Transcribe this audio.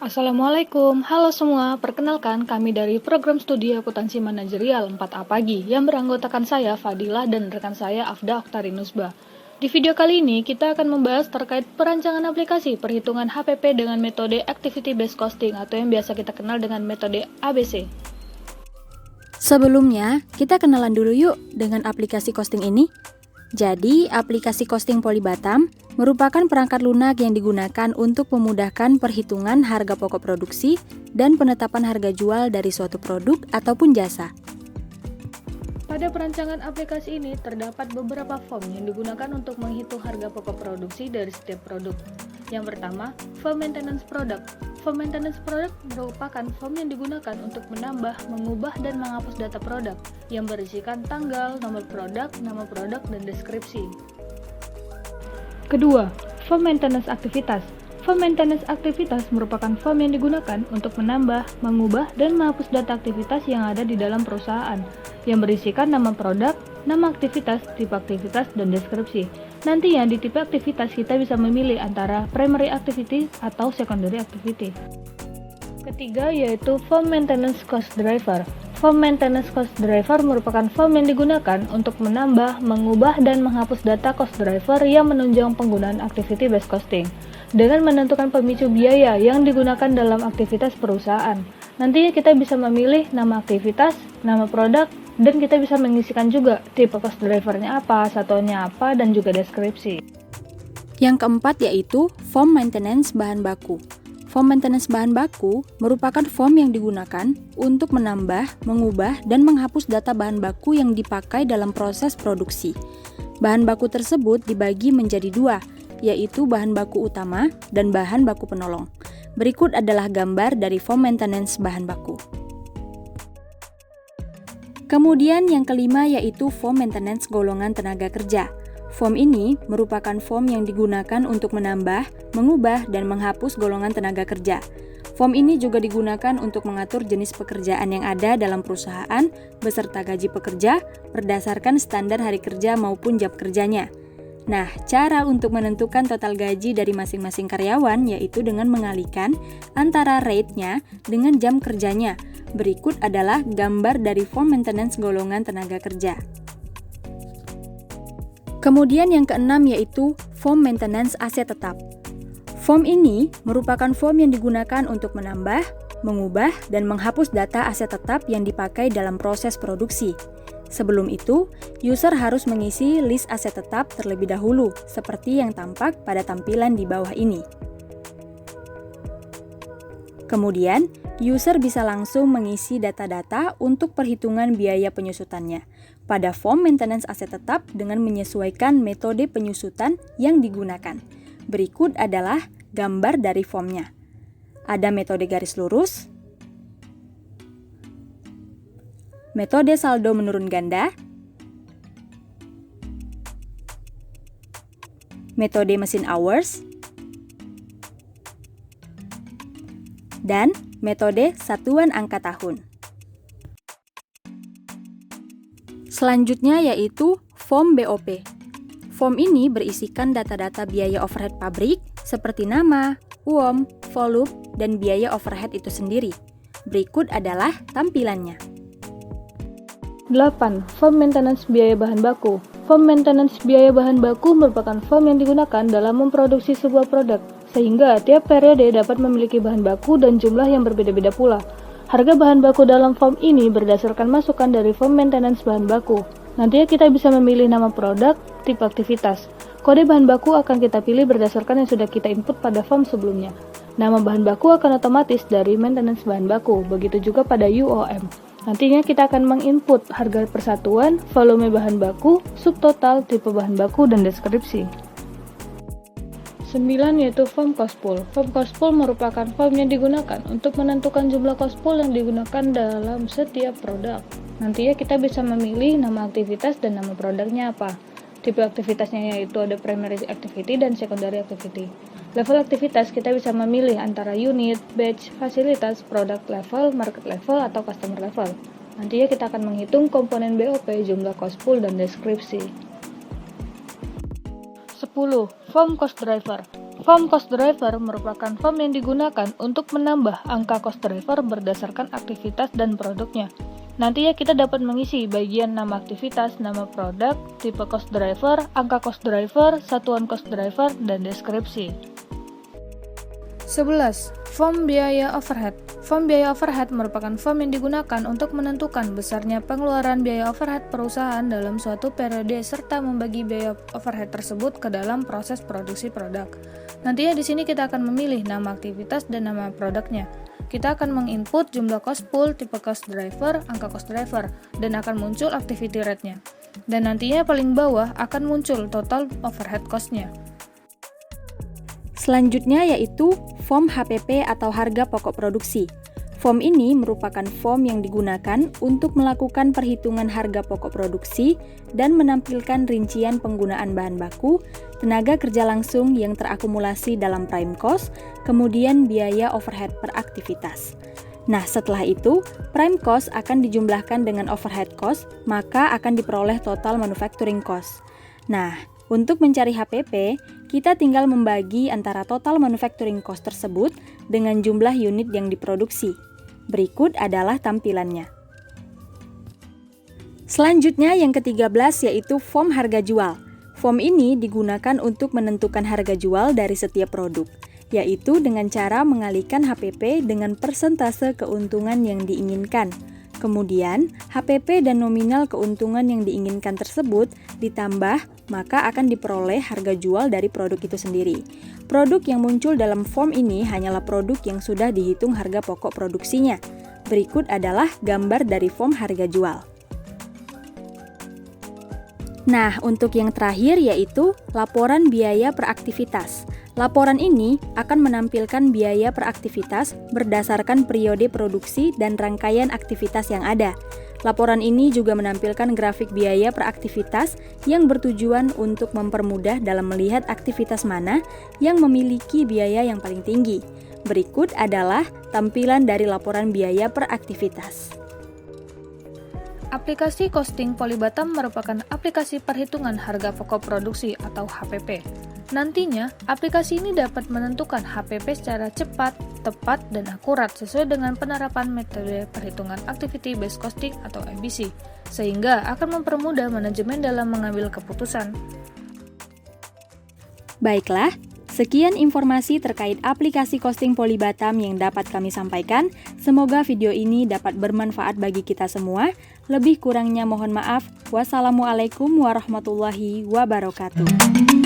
Assalamualaikum, halo semua. Perkenalkan, kami dari program studi akuntansi manajerial 4A Pagi yang beranggotakan saya, Fadilah, dan rekan saya, Afda Oktarinusba. Di video kali ini, kita akan membahas terkait perancangan aplikasi perhitungan HPP dengan metode Activity Based Costing atau yang biasa kita kenal dengan metode ABC. Sebelumnya, kita kenalan dulu yuk dengan aplikasi costing ini. Jadi, aplikasi costing Polybatam merupakan perangkat lunak yang digunakan untuk memudahkan perhitungan harga pokok produksi dan penetapan harga jual dari suatu produk ataupun jasa. Pada perancangan aplikasi ini, terdapat beberapa form yang digunakan untuk menghitung harga pokok produksi dari setiap produk. Yang pertama, form maintenance product. Form maintenance product merupakan form yang digunakan untuk menambah, mengubah, dan menghapus data produk yang berisikan tanggal, nomor produk, nama produk, dan deskripsi. Kedua, form maintenance aktivitas. Form maintenance aktivitas merupakan form yang digunakan untuk menambah, mengubah, dan menghapus data aktivitas yang ada di dalam perusahaan, yang berisikan nama produk, nama aktivitas, tipe aktivitas, dan deskripsi. Nantinya di tipe aktivitas kita bisa memilih antara primary activity atau secondary activity. Ketiga yaitu form maintenance cost driver. Form maintenance cost driver merupakan form yang digunakan untuk menambah, mengubah, dan menghapus data cost driver yang menunjang penggunaan activity based costing dengan menentukan pemicu biaya yang digunakan dalam aktivitas perusahaan. Nantinya kita bisa memilih nama aktivitas, nama produk, dan kita bisa mengisikan juga tipe cost drivernya apa, satuannya apa, dan juga deskripsi. Yang keempat yaitu form maintenance bahan baku. Form maintenance bahan baku merupakan form yang digunakan untuk menambah, mengubah, dan menghapus data bahan baku yang dipakai dalam proses produksi. Bahan baku tersebut dibagi menjadi dua, yaitu bahan baku utama dan bahan baku penolong. Berikut adalah gambar dari form maintenance bahan baku. Kemudian yang kelima yaitu form maintenance golongan tenaga kerja. Form ini merupakan form yang digunakan untuk menambah, mengubah, dan menghapus golongan tenaga kerja. Form ini juga digunakan untuk mengatur jenis pekerjaan yang ada dalam perusahaan beserta gaji pekerja berdasarkan standar hari kerja maupun jam kerjanya. Nah, cara untuk menentukan total gaji dari masing-masing karyawan yaitu dengan mengalihkan antara rate-nya dengan jam kerjanya. Berikut adalah gambar dari form maintenance golongan tenaga kerja. Kemudian yang keenam yaitu form maintenance aset tetap. Form ini merupakan form yang digunakan untuk menambah, mengubah, dan menghapus data aset tetap yang dipakai dalam proses produksi. Sebelum itu, user harus mengisi list aset tetap terlebih dahulu, seperti yang tampak pada tampilan di bawah ini. Kemudian, user bisa langsung mengisi data-data untuk perhitungan biaya penyusutannya pada form maintenance aset tetap dengan menyesuaikan metode penyusutan yang digunakan. Berikut adalah gambar dari formnya. Ada metode garis lurus, metode saldo menurun ganda, metode mesin hours, dan metode satuan angka tahun. Selanjutnya yaitu form BOP. Form ini berisikan data-data biaya overhead pabrik seperti nama, uang, volume, dan biaya overhead itu sendiri. Berikut adalah tampilannya. 8. Form maintenance biaya bahan baku. Form maintenance biaya bahan baku merupakan form yang digunakan dalam memproduksi sebuah produk, sehingga tiap periode dapat memiliki bahan baku dan jumlah yang berbeda-beda pula. Harga bahan baku dalam form ini berdasarkan masukan dari form maintenance bahan baku. Nantinya kita bisa memilih nama produk, tipe aktivitas. Kode bahan baku akan kita pilih berdasarkan yang sudah kita input pada form sebelumnya. Nama bahan baku akan otomatis dari maintenance bahan baku, begitu juga pada UOM. Nantinya kita akan menginput harga persatuan, volume bahan baku, subtotal, tipe bahan baku, dan deskripsi. 9 yaitu form cost pool. Form cost pool merupakan form yang digunakan untuk menentukan jumlah cost pool yang digunakan dalam setiap produk. Nantinya kita bisa memilih nama aktivitas dan nama produknya apa. Tipe aktivitasnya yaitu ada primary activity dan secondary activity. Level aktivitas kita bisa memilih antara unit, batch, fasilitas, product level, market level, atau customer level. Nantinya kita akan menghitung komponen BOP, jumlah cost pool, dan deskripsi. 10. Form cost driver. Form cost driver merupakan form yang digunakan untuk menambah angka cost driver berdasarkan aktivitas dan produknya. Nantinya kita dapat mengisi bagian nama aktivitas, nama produk, tipe cost driver, angka cost driver, satuan cost driver, dan deskripsi. 11. Form biaya overhead. Form biaya overhead merupakan form yang digunakan untuk menentukan besarnya pengeluaran biaya overhead perusahaan dalam suatu periode serta membagi biaya overhead tersebut ke dalam proses produksi produk. Nantinya di sini kita akan memilih nama aktivitas dan nama produknya. Kita akan menginput jumlah cost pool, tipe cost driver, angka cost driver, dan akan muncul activity rate-nya. Dan nantinya paling bawah akan muncul total overhead cost-nya. Selanjutnya yaitu form HPP atau harga pokok produksi. Form ini merupakan form yang digunakan untuk melakukan perhitungan harga pokok produksi dan menampilkan rincian penggunaan bahan baku, tenaga kerja langsung yang terakumulasi dalam prime cost, kemudian biaya overhead per aktivitas. Nah, setelah itu, prime cost akan dijumlahkan dengan overhead cost, maka akan diperoleh total manufacturing cost. Nah, untuk mencari HPP, kita tinggal membagi antara total manufacturing cost tersebut dengan jumlah unit yang diproduksi. Berikut adalah tampilannya. Selanjutnya yang ke-13 yaitu form harga jual. Form ini digunakan untuk menentukan harga jual dari setiap produk, yaitu dengan cara mengalihkan HPP dengan persentase keuntungan yang diinginkan. Kemudian, HPP dan nominal keuntungan yang diinginkan tersebut ditambah, maka akan diperoleh harga jual dari produk itu sendiri. Produk yang muncul dalam form ini hanyalah produk yang sudah dihitung harga pokok produksinya. Berikut adalah gambar dari form harga jual. Nah, untuk yang terakhir yaitu laporan biaya per aktivitas. Laporan ini akan menampilkan biaya per aktivitas berdasarkan periode produksi dan rangkaian aktivitas yang ada. Laporan ini juga menampilkan grafik biaya per aktivitas yang bertujuan untuk mempermudah dalam melihat aktivitas mana yang memiliki biaya yang paling tinggi. Berikut adalah tampilan dari laporan biaya per aktivitas. Aplikasi Costing Polybatam merupakan aplikasi perhitungan harga pokok produksi atau HPP. Nantinya, aplikasi ini dapat menentukan HPP secara cepat, tepat, dan akurat sesuai dengan penerapan metode perhitungan Activity Based Costing atau ABC, sehingga akan mempermudah manajemen dalam mengambil keputusan. Baiklah, sekian informasi terkait aplikasi Costing Polybatam yang dapat kami sampaikan. Semoga video ini dapat bermanfaat bagi kita semua. Lebih kurangnya mohon maaf. Wassalamualaikum warahmatullahi wabarakatuh.